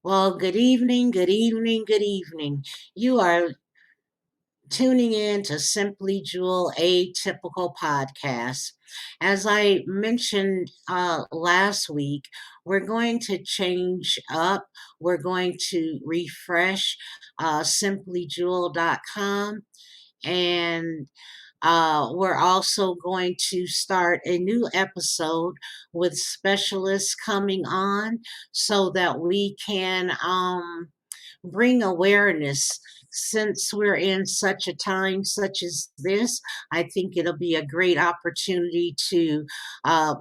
Well, good evening, good evening, good evening. You are tuning in to Simply Jewel Atypical Podcast. As I mentioned last week, we're going to change up. We're going to refresh simplyjewel.com, and we're also going to start a new episode with specialists coming on so that we can bring awareness. Since we're in such a time such as this, I think it'll be a great opportunity to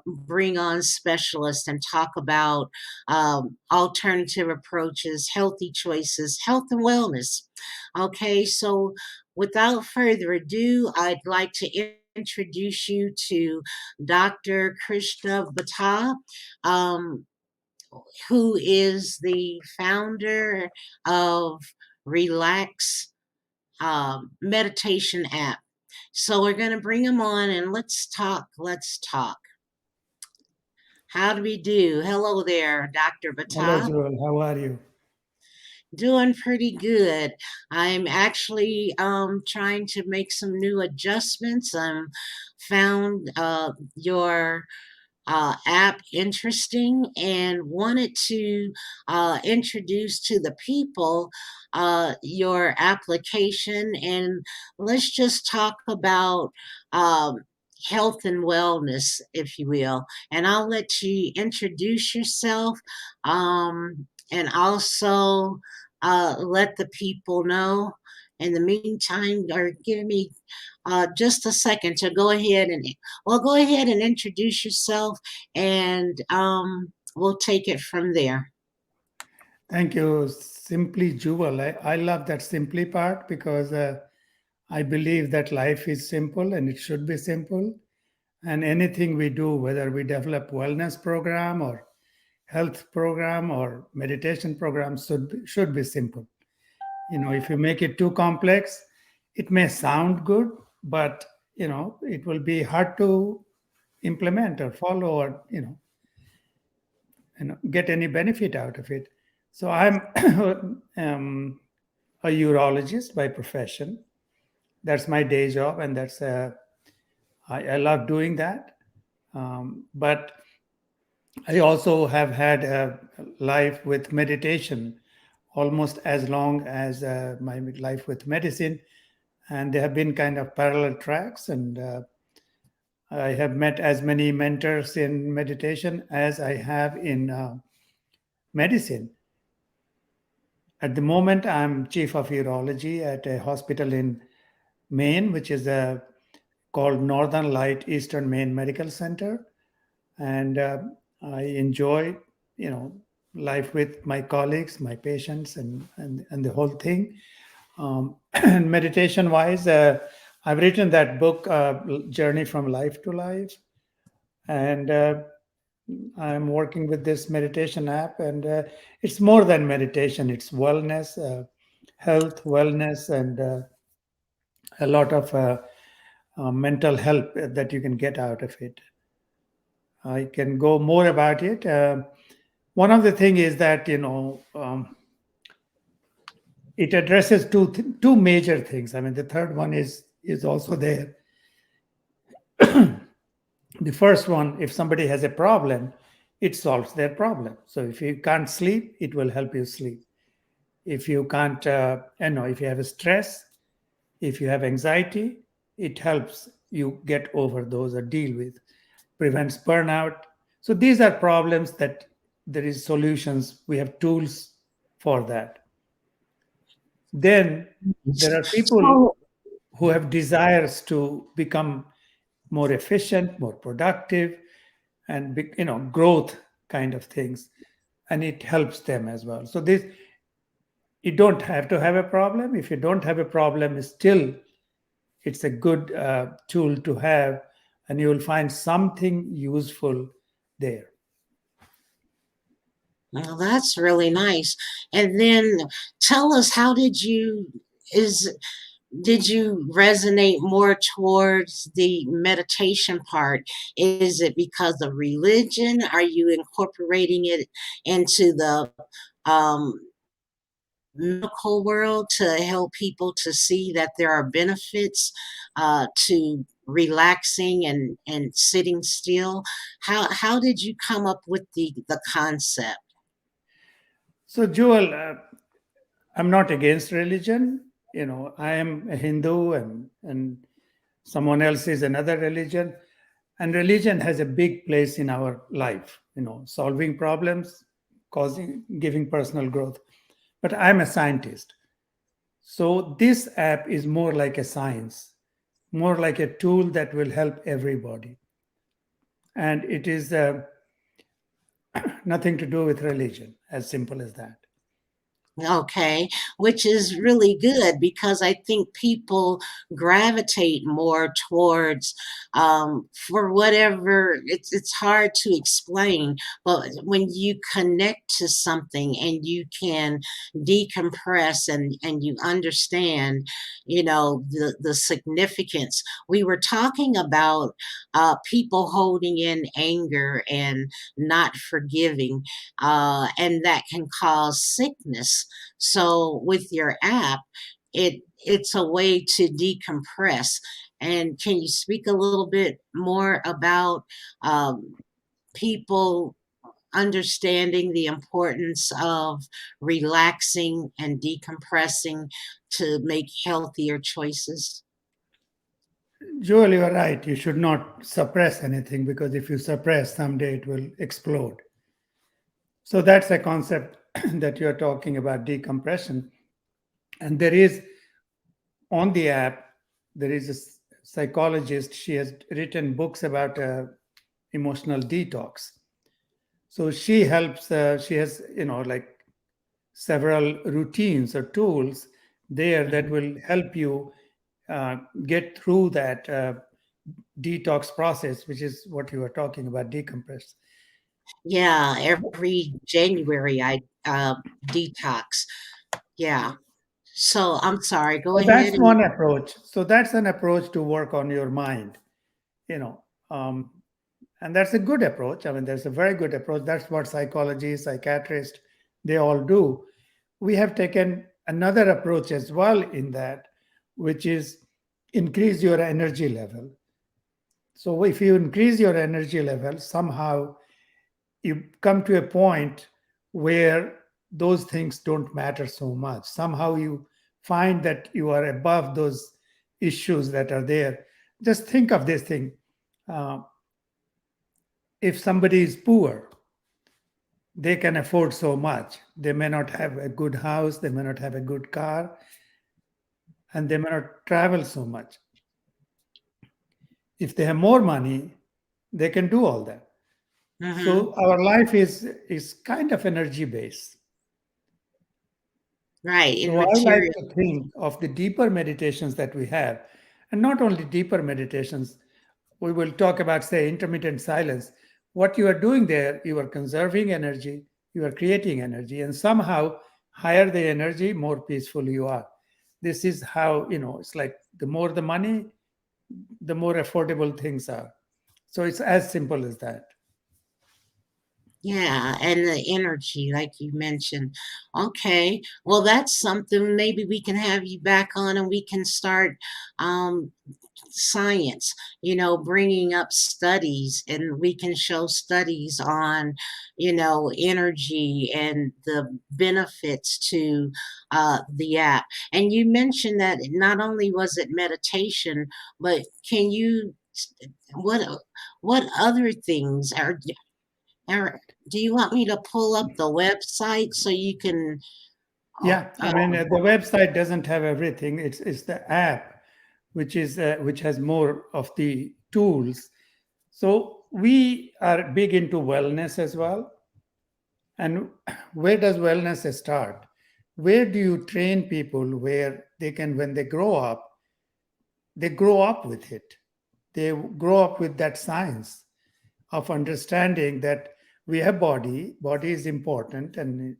bring on specialists and talk about alternative approaches, healthy choices, health and wellness. Okay, so without further ado, I'd like to introduce you to Dr. Krishna Bhatta. Um, who is the founder of Relaxx Meditation app. So we're going to bring him on and let's talk. Let's talk. How do we do? Hello there, Dr. Hello, Bhatta. Joel. How are you? Doing pretty good. I'm actually trying to make some new adjustments. Found your app interesting and wanted to introduce to the people your application. And let's just talk about health and wellness, if you will. And I'll let you introduce yourself, and also let the people know. In the meantime, or give me just a second to go ahead and introduce yourself, and we'll take it from there. Thank you. Simply Jewel. I love that simply part because I believe that life is simple and it should be simple. And anything we do, whether we develop wellness program or health program or meditation program, should be simple. If you make it too complex, it may sound good, but it will be hard to implement or follow or get any benefit out of it. So I'm a urologist by profession. That's my day job, and I love doing that. But I also have had a life with meditation almost as long as my life with medicine, and they have been kind of parallel tracks. And I have met as many mentors in meditation as I have in medicine. At the moment, I'm chief of urology at a hospital in Maine, which is called Northern Light Eastern Maine Medical Center, and I enjoy, you know, life with my colleagues, my patients, and the whole thing. And meditation wise, I've written that book, Journey from Life to Life, and I'm working with this meditation app, and it's more than meditation. It's wellness, health, wellness, and a lot of mental help that you can get out of it. I can go more about it. One of the thing is that it addresses two major things. I mean, the third one is also there. The first one, if somebody has a problem, it solves their problem. So if you can't sleep, it will help you sleep. If you can't, if you have a stress, if you have anxiety, it helps you get over those or deal with, prevents burnout. So these are problems that there is solutions. We have tools for that. Then there are people So, who have desires to become more efficient, more productive, and growth kind of things, and it helps them as well. So this, you don't have to have a problem. If you don't have a problem, still it's a good tool to have, and you will find something useful there. well, that's really nice. And then tell us, how is did you resonate more towards the meditation part? Is it because of religion? Are you incorporating it into the um, medical world to help people to see that there are benefits to relaxing and sitting still. How did you come up with the concept? So, Joel, I'm not against religion. I am a Hindu, and someone else is another religion. And religion has a big place in our life, solving problems, giving personal growth. But I'm a scientist. So this app is more like a science, more like a tool that will help everybody. And it is nothing to do with religion, as simple as that. Okay, which is really good because I think people gravitate more towards, for whatever it's hard to explain, but when you connect to something and you can decompress and you understand, the significance. We were talking about people holding in anger and not forgiving, and that can cause sickness. So with your app, it's a way to decompress. And can you speak a little bit more about um, people understanding the importance of relaxing and decompressing to make healthier choices? Joel, you are right. You should not suppress anything, because if you suppress, someday it will explode. So that's a concept that you're talking about, decompression. And there is on the app, there is a psychologist. She has written books about emotional detox. So she helps, she has, like several routines or tools there that Mhm. will help you uh, get through that detox process, which is what you were talking about, decompress. Yeah, every January I detox. Yeah. So I'm sorry, go So ahead that's and one approach. So that's an approach to work on your mind, you know. Um, and that's a good approach. I mean, there's a very good approach. That's what psychologists, psychiatrists, they all do. We have taken another approach as well in that, which is increase your energy level. So if you increase your energy level, somehow you come to a point where those things don't matter so much. Somehow you find that you are above those issues that are there. Just think of this thing. Uh, if somebody is poor, they can afford so much. They may not have a good house, they may not have a good car, and they may not travel so much. If they have more money, they can do all that. Mhm. So our life is kind of energy based. Right, in So I like material. to think of the deeper meditations that we have, and not only deeper meditations. We will talk about, say, intermittent silence. What you are doing there, you are conserving energy, you are creating energy, and somehow higher the energy, more peaceful you are. This is how, it's like the more the money, the more affordable things are. So it's as simple as that. Yeah, and the energy, like you mentioned. Okay, well, that's something. Maybe we can have you back on and we can start um, science, bringing up studies, and we can show studies on, energy and the benefits to the app. And you mentioned that not only was it meditation, but can you, what, what other things are, do you want me to pull up the website so you can, oh, Yeah, I mean, the website doesn't have everything. It's the app which has more of the tools. So we are big into wellness as well. And where does wellness start? Where do you train people where they can, when they grow up with it. They grow up with that science of understanding that we have body is important, and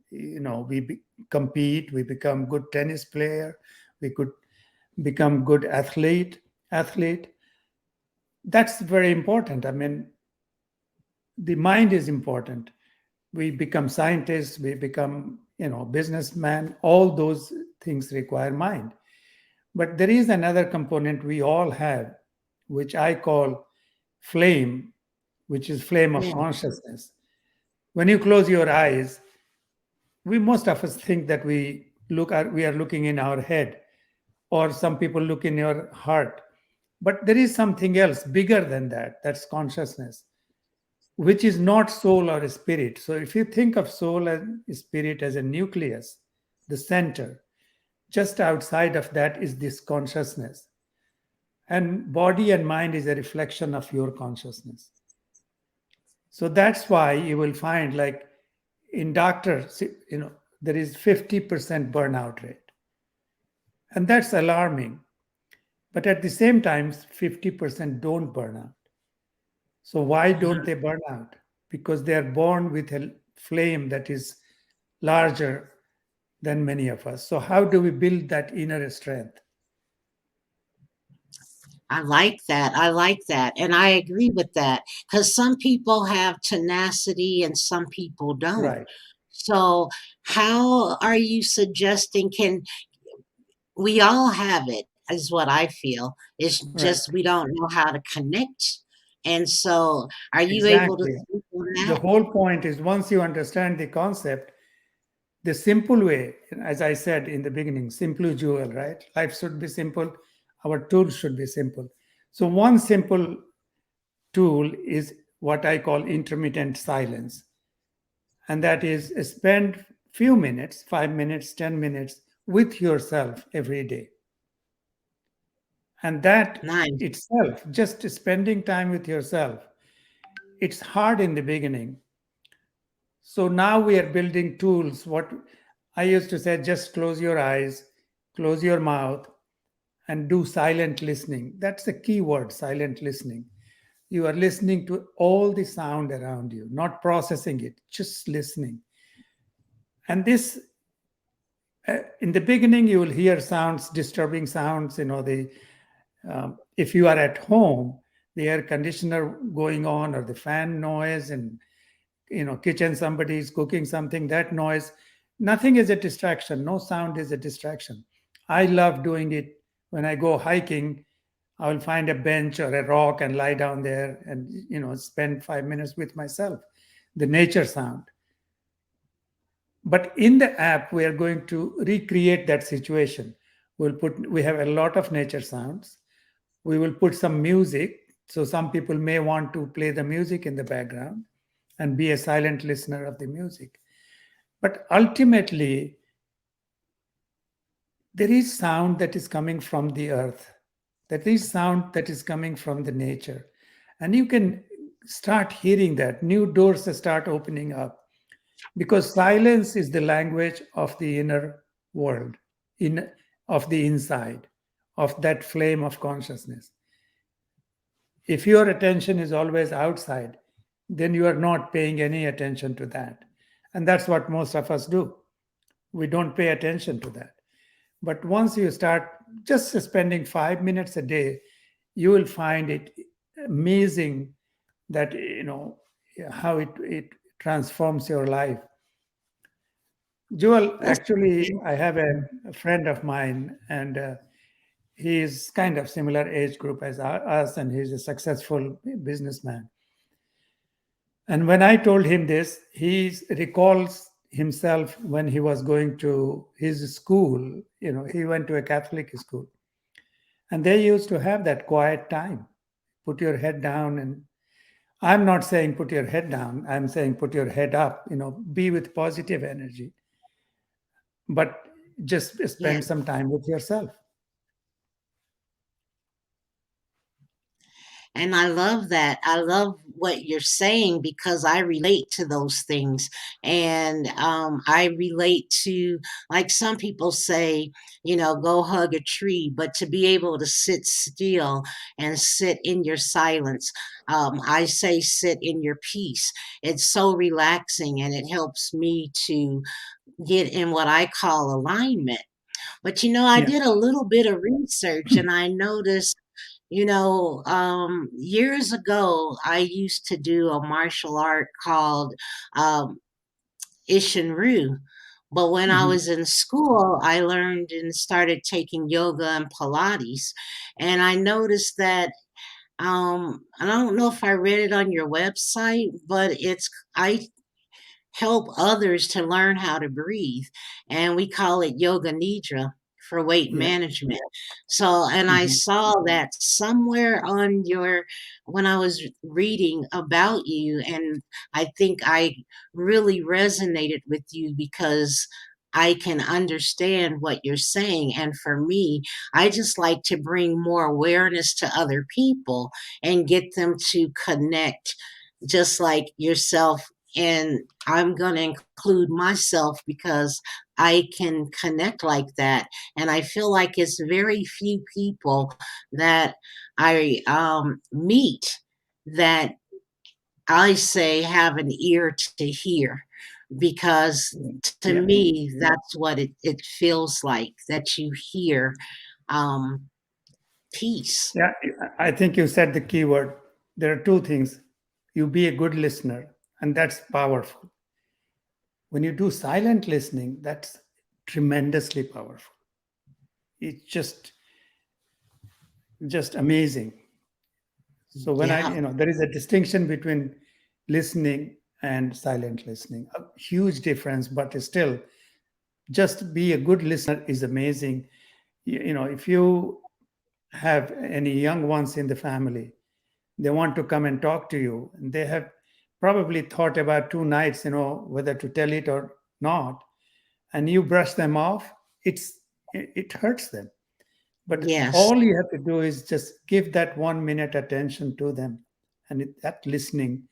compete, we become good tennis player, we could become good athlete. That's very important. I mean, the mind is important. We become scientists, we become, businessmen. All those things require mind. But there is another component we all have, which I call flame, which is flame of Yeah. consciousness. When you close your eyes, we most of us think that we are looking in our head, or some people look in your heart. But there is something else bigger than that. That's consciousness, which is not soul or spirit. So if you think of soul and spirit as a nucleus, the center, just outside of that is this consciousness. And body and mind is a reflection of your consciousness. So that's why you will find, like, in doctors, there is 50% burnout rate. And that's alarming. But at the same time, 50% don't burn out. So why don't Mhm. they burn out? Because they are born with a flame that is larger than many of us. So how do we build that inner strength? I like that. I like that. And I agree with that because some people have tenacity and some people don't. Right, So, how are you suggesting we all have it, is what I feel. It's right. just we don't know how to connect. And so, are you able to Exactly. speak on The that? whole point is, once you understand the concept, the simple way, as I said in the beginning, simple jewel, right? Life should be simple. Our tools should be simple. So one simple tool is what I call intermittent silence. And that is, spend few minutes, 5 minutes, 10 minutes with yourself every day. And that Nice. itself, just spending time with yourself, it's hard in the beginning. So now we are building tools. What I used to say, just close your eyes, close your mouth, and do silent listening. That's the key word, silent listening. You are listening to all the sound around you, not processing it, just listening. And this, in the beginning, you will hear sounds, disturbing sounds. If you are at home, the air conditioner going on, or the fan noise, and kitchen, somebody is cooking something, that noise, nothing is a distraction. No sound is a distraction. I love doing it. When I go hiking, I will find a bench or a rock and lie down there and spend 5 minutes with myself, the nature sound. But in the app, we are going to recreate that situation. We have a lot of nature sounds. We will put some music. So some people may want to play the music in the background and be a silent listener of the music. But ultimately, there is sound that is coming from the earth. There is sound that is coming from the nature. And you can start hearing that. New doors start opening up, because silence is the language of the inner world, in of the inside, of that flame of consciousness. If your attention is always outside, then you are not paying any attention to that. And that's what most of us do. We don't pay attention to that. But once you start just spending 5 minutes a day, you will find it amazing that, how it transforms your life. Joel, That's actually, I have a friend of mine, and he is kind of similar age group as us, and he's a successful businessman. And when I told him this, he recalls himself when he was going to his school. He went to a Catholic school, and they used to have that quiet time. Put your head down, and I'm not saying put your head down. I'm saying put your head up. Be with positive energy, but just yeah. spend some time with yourself. And I love that. I love what you're saying because I relate to those things. And I relate to, like some people say, go hug a tree, but to be able to sit still and sit in your silence, I say sit in your peace. It's so relaxing and it helps me to get in what I call alignment. But I Yeah. did a little bit of research and I noticed years ago, I used to do a martial art called Ishinru. But when I Mhm. was in school, I learned and started taking yoga and Pilates. And I noticed that I don't know if I read it on your website, but I help others to learn how to breathe. And we call it yoga nidra for weight Yeah. management. So, and I Mhm. saw that somewhere on when I was reading about you, and I think I really resonated with you because I can understand what you're saying. And for me, I just like to bring more awareness to other people and get them to connect just like yourself, and I'm going to include myself because I can connect like that. And I feel like it's very few people that I meet that I say have an ear to hear, because to Yeah. me, that's what it feels like, that you hear um, peace. Yeah. I think you said the key word. There are two things. You be a good listener, and that's powerful. When you do silent listening, that's tremendously powerful. It's just amazing. So when Yeah, there is a distinction between listening and silent listening, a huge difference, but still, just be a good listener is amazing. If you have any young ones in the family, they want to come and talk to you, and they have probably thought about 2 nights, whether to tell it or not, and you brush them off, it hurts them. But yes. all you have to do is just give that 1 minute attention to them, and that listening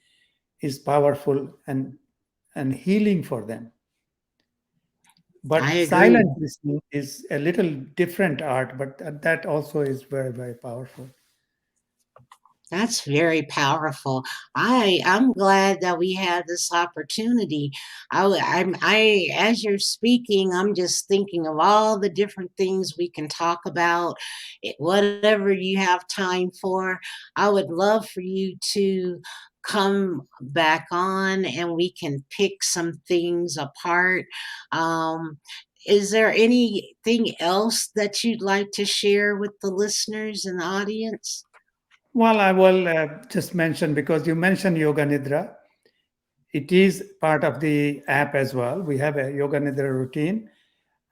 is powerful and healing for them. I But agree. silent listening is a little different art, but that also is very, very powerful. That's very powerful. I'm glad that we had this opportunity. As you're speaking, I'm just thinking of all the different things we can talk about. Whatever you have time for, I would love for you to come back on and we can pick some things apart. Um, is there anything else that you'd like to share with the listeners and the audience? Well, I will just mention, because you mentioned Yoga Nidra. It is part of the app as well. We have a Yoga Nidra routine,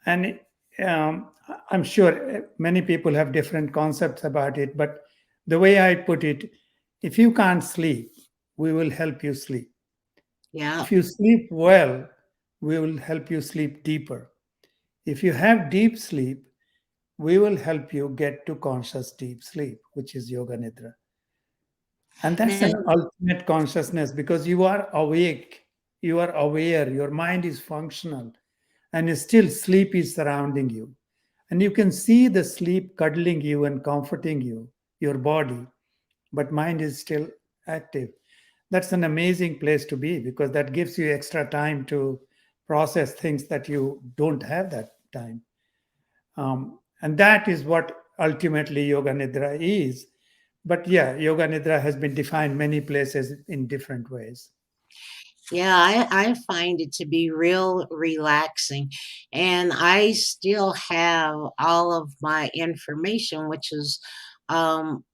and um, I'm sure many people have different concepts about it. But the way I put it, if you can't sleep, we will help you sleep. Yeah. If you sleep well, we will help you sleep deeper. If you have deep sleep, we will help you get to conscious deep sleep, which is Yoga Nidra. And that's Now, an ultimate consciousness, because you are awake, you are aware, your mind is functional, and still sleep is surrounding you. And you can see the sleep cuddling you and comforting you, your body, but mind is still active. That's an amazing place to be, because that gives you extra time to process things that you don't have that time. And that is what ultimately Yoga Nidra is. But yeah, Yoga Nidra has been defined many places in different ways. yeah, I find it to be real relaxing. And I still have all of my information, which is um,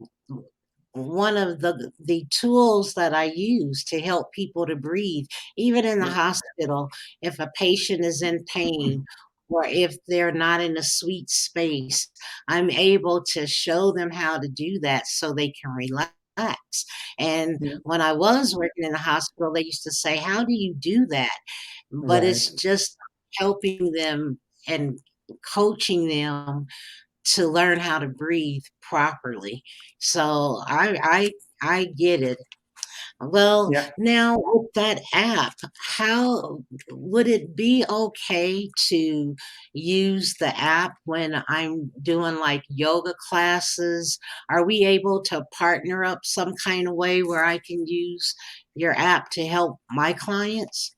one of the tools that I use to help people to breathe, even in the Yeah. hospital. If a patient is in pain or if they're not in a sweet space, I'm able to show them how to do that so they can relax. And Yeah. when I was working in the hospital, they used to say, "How do you do that?" But Right. it's just helping them and coaching them to learn how to breathe properly. So I get it. Well, Yeah. now with that app, how would it be okay to use the app when I'm doing like yoga classes? Are we able to partner up some kind of way where I can use your app to help my clients?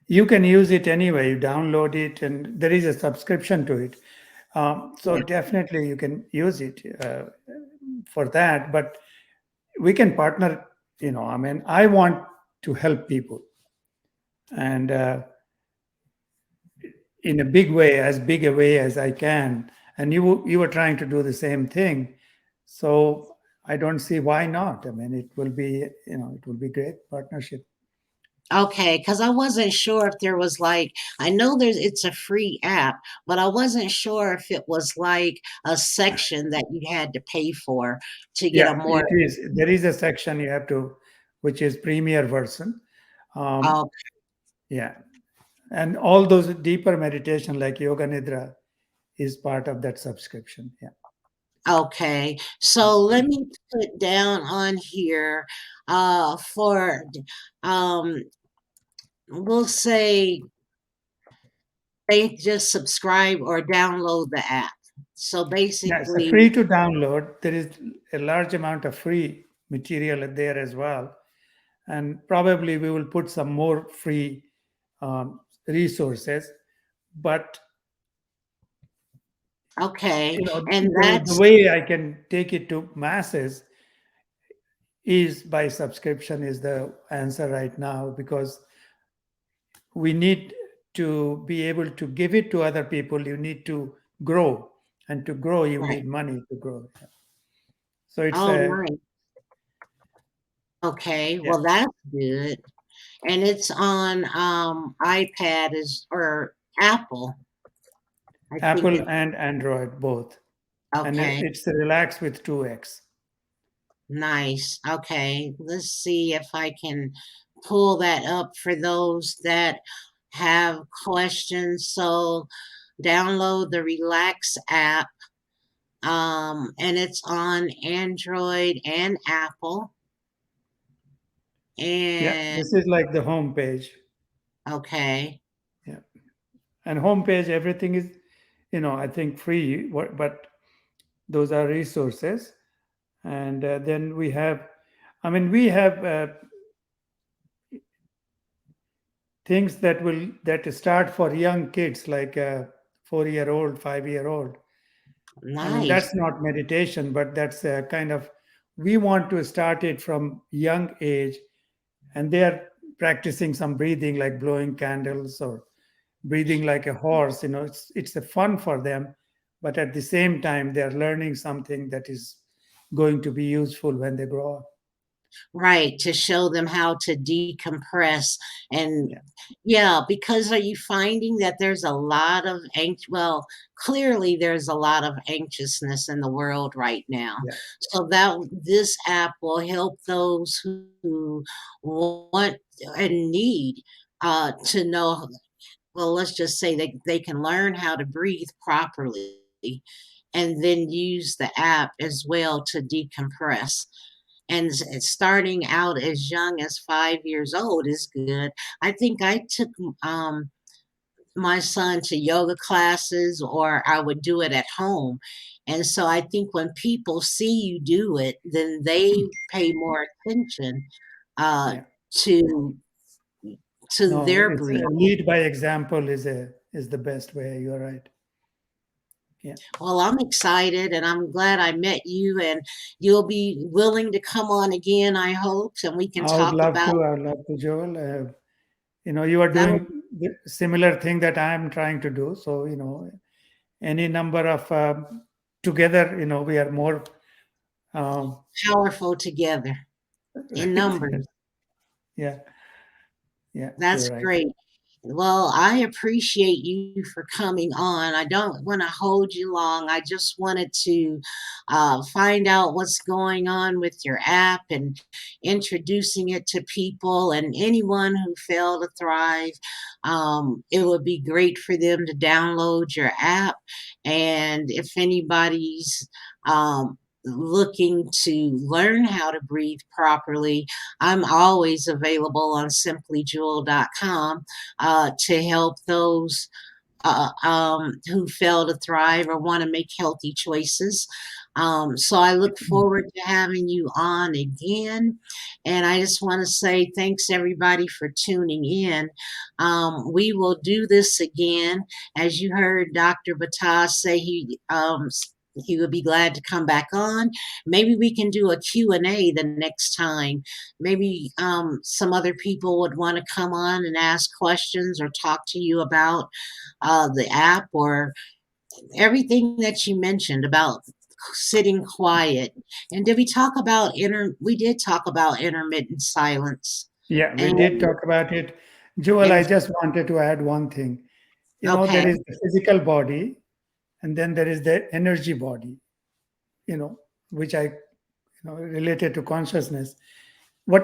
You can use it anyway. You download it, and there is a subscription to it. So Yeah. definitely you can use it for that. But we can partner. I mean, I want to help people, and in a big way, as big a way as I can. And you were trying to do the same thing. So I don't see why not. I mean, it will be great partnership. Okay, because I wasn't sure if there was like, I know it's a free app, but I wasn't sure if it was like a section that you had to pay for to get a Yeah, more. it is. There is a section you have to, which is premier version. Um, Oh, yeah, and all those deeper meditation like yoga nidra is part of that subscription. Yeah, okay. So let me put down on here for um we'll say they just subscribe or download the app. So yeah. It's a basically, free to download. There is a large amount of free material there as well, and probably we will put some more free resources. But okay, and the that's way I can take it to masses is by subscription is the answer right now, because we need to be able to give it to other people. You need to grow, and to grow you right. need money to grow. So it's Oh, a, nice. Okay, yeah, well that's good. And it's on iPad is or Apple. I think Apple it's and Android both, and okay. it's a relax with 2x. Nice. Okay. Let's see if I can pull that up for those that have questions. So download the Relaxx app. And it's on Android and Apple. Yeah, And this is like the home page. okay. Yeah, and home page everything is, I think free. But those are resources, and then we have, I mean, we have things that start for young kids, like a 4-year old, 5-year old. I mean, Nice. that's not meditation, but that's a kind of, we want to start it from young age, and they are practicing some breathing, like blowing candles or breathing like a horse. It's a fun for them, but at the same time, they are learning something that is going to be useful when they grow up. Right, to show them how to decompress. And Yeah, yeah, because are you finding that there's a lot of well, clearly there's a lot of anxiousness in the world right now. yeah, So that this app will help those who want and need to know, well, let's just say they can learn how to breathe properly and then use the app as well to decompress. And starting out as young as 5 years old is good. I think I took um, my son to yoga classes, or I would do it at home. And so I think when people see you do it, then they pay more attention uh, yeah. to No, their it's a breathing. lead by example is the best way. You're right. Yeah. Well, I'm excited and I'm glad I met you, and you'll be willing to come on again, I hope, and we can I would talk love about to. I would love to, Joel. You are that. doing the similar thing that I am trying to do. So, any number of together, we are more, um, Powerful together in right? numbers. Yeah, yeah, That's you're right. great. Well, I appreciate you for coming on. I don't want to hold you long. I just wanted to find out what's going on with your app and introducing it to people and anyone who failed to thrive. It would be great for them to download your app. And if anybody's looking to learn how to breathe properly, I'm always available on simplyjewel.com to help those who fail to thrive or want to make healthy choices. So I look forward to having you on again. And I just want to say thanks everybody for tuning in. We will do this again. As you heard Dr. Bhattah say, he he would be glad to come back on. Maybe we can do a Q&A the next time. Maybe some other people would want to come on and ask questions or talk to you about the app or everything that you mentioned about sitting quiet. And did we talk about we did talk about intermittent silence. Yeah, we And did talk about it. Joel, I and just wanted to add one thing. okay. There is the physical body, and then there is the energy body, which I, related to consciousness. What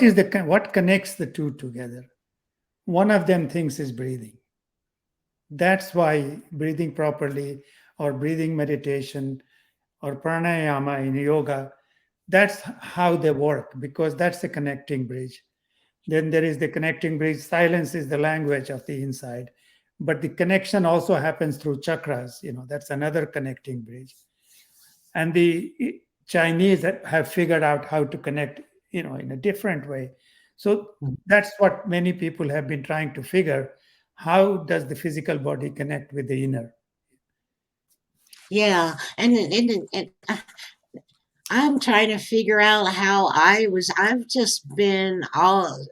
connects the two together? One of them things is breathing. That's why breathing properly, or breathing meditation, or pranayama in yoga, that's how they work, because that's the connecting bridge. Then there is the connecting bridge. Silence is the language of the inside. But the connection also happens through chakras. That's another connecting bridge. And the Chinese have figured out how to connect, in a different way. So that's what many people have been trying to figure. How does the physical body connect with the inner? Yeah, and I'm trying to figure out how I've just been all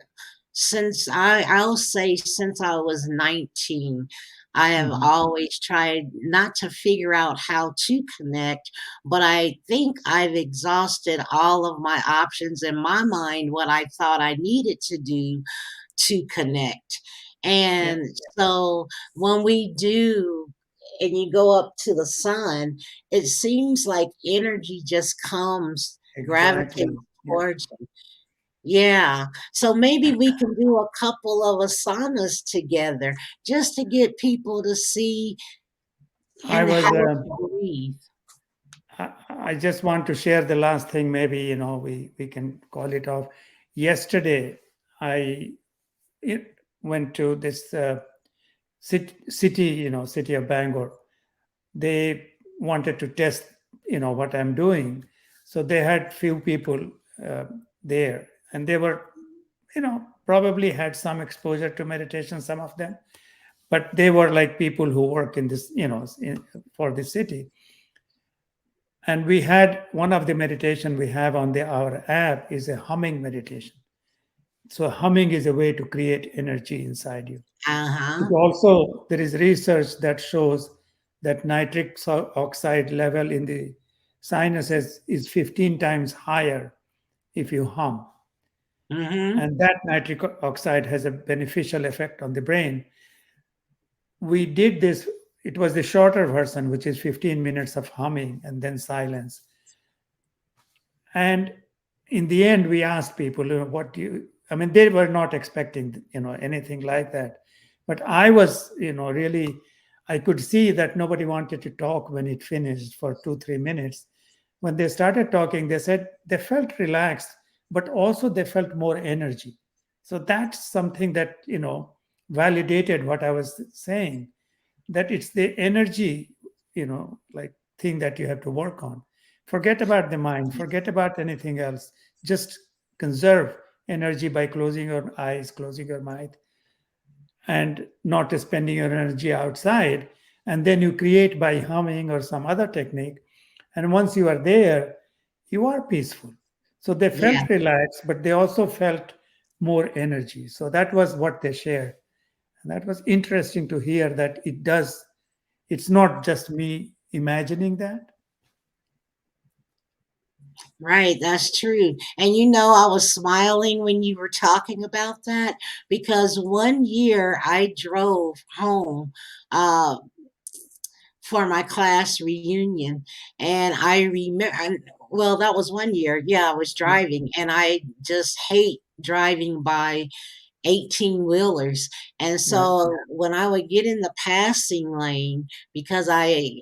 I'll say since I was 19, I have Mhm. always tried not to figure out how to connect, but I think I've exhausted all of my options in my mind, what I thought I needed to do to connect. Yeah, And so when we do, and you go up to the sun, it seems like energy just comes, exactly. gravitates Yeah. towards you. Yeah. So maybe we can do a couple of asanas together just to get people to see I and how was. to breathe. I just want to share the last thing. Maybe we can call it off. Yesterday, I went to this city, city of Bangor. They wanted to test, what I'm doing, so they had few people uh, there, and they were, probably had some exposure to meditation, some of them, but they were like people who work in this, for the city. And we had one of the meditation we have on our app is a humming meditation. So humming is a way to create energy inside you. It Uh-huh. also, there is research that shows that nitric oxide level in the sinuses is 15 times higher if you hum. Mm-hmm. And that nitric oxide has a beneficial effect on the brain. We did this, it was the shorter version, which is 15 minutes of humming and then silence. And in the end, we asked people, what do you, I mean, they were not expecting, anything like that. But I was, really, I could see that nobody wanted to talk when it finished for 2, 3 minutes. When they started talking, they said they felt relaxed, but also they felt more energy. So that's something that, validated what I was saying, that it's the energy, like thing that you have to work on. Forget about the mind, forget about anything else. Just conserve energy by closing your eyes, closing your mind, and not spending your energy outside. And then you create by humming or some other technique. And once you are there, you are peaceful. So they Yeah. felt relaxed, but they also felt more energy. So that was what they shared. And that was interesting to hear that it does, it's not just me imagining that. Right, that's true. And I was smiling when you were talking about that because one year I drove home uh for my class reunion and I remember well that was one year. Yeah, I was Yeah. driving and I just hate driving by 18 wheelers. And Yeah. so when I would get in the passing lane, because I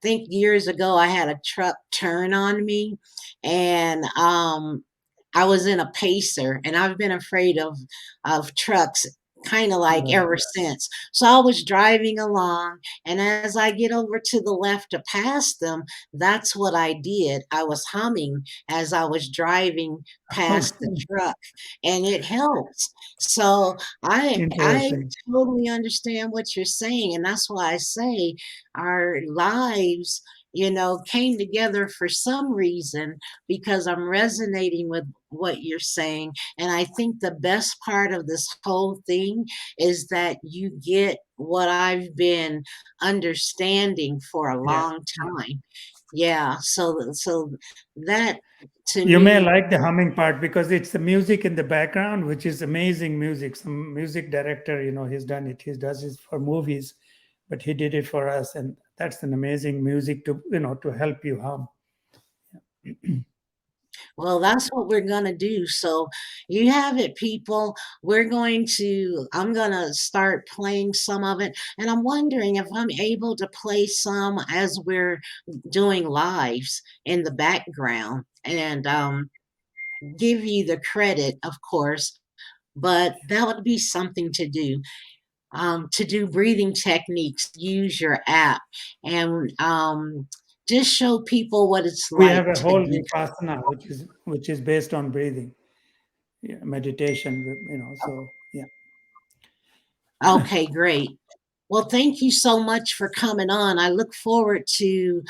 think years ago I had a truck turn on me and I was in a pacer and I've been afraid of trucks kind of like Right. ever since. So I was driving along and as I get over to the left to pass them, that's what I did. I was humming as I was driving past the Okay. truck and it helps. So I Interesting. totally understand what you're saying and that's why I say our lives came together for some reason because I'm resonating with what you're saying. And I think the best part of this whole thing is that you get what I've been understanding for a Yeah, long yeah. time. Yeah, so that to You may me. like the humming part because it's the music in the background, which is amazing music. Some music director, he's done it. He does it for movies, but he did it for us, and that's an amazing music to help you hum. Well, that's what we're going to do. So you have it, people. I'm going to start playing some of it. And I'm wondering if I'm able to play some as we're doing lives in the background and give you the credit, of course. But that would be something to do. To do breathing techniques, use your app and just show people what it's We like have a to whole de. vipassana, which is based on breathing, yeah, meditation. So yeah. Okay, great. Well, thank you so much for coming on. I look forward to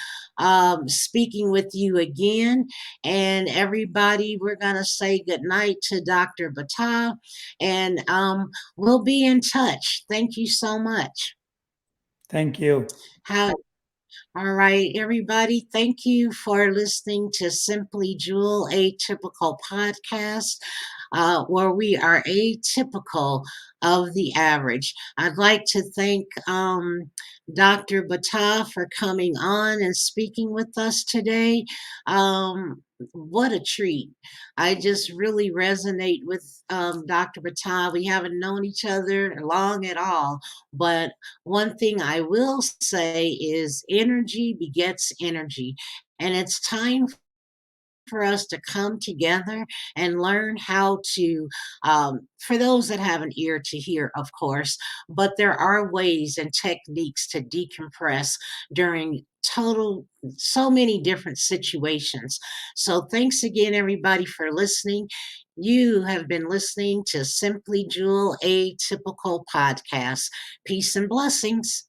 speaking with you again. And everybody, we're going to say goodnight to Dr. Bhattah, and we'll be in touch. Thank you so much. Thank you. How, all right, everybody, thank you for listening to Simply Jewel Atypical Podcast, where we are atypical of the average. I'd like to thank Dr. Bhattah for coming on and speaking with us today. What a treat. I just really resonate with Dr. Bhattah. We haven't known each other long at all, but one thing I will say is energy begets energy. And it's time for us to come together and learn how to, for those that have an ear to hear, of course, but there are ways and techniques to decompress during so many different situations. So, thanks again, everybody, for listening. You have been listening to Simply Jewel Atypical Podcast. Peace and blessings.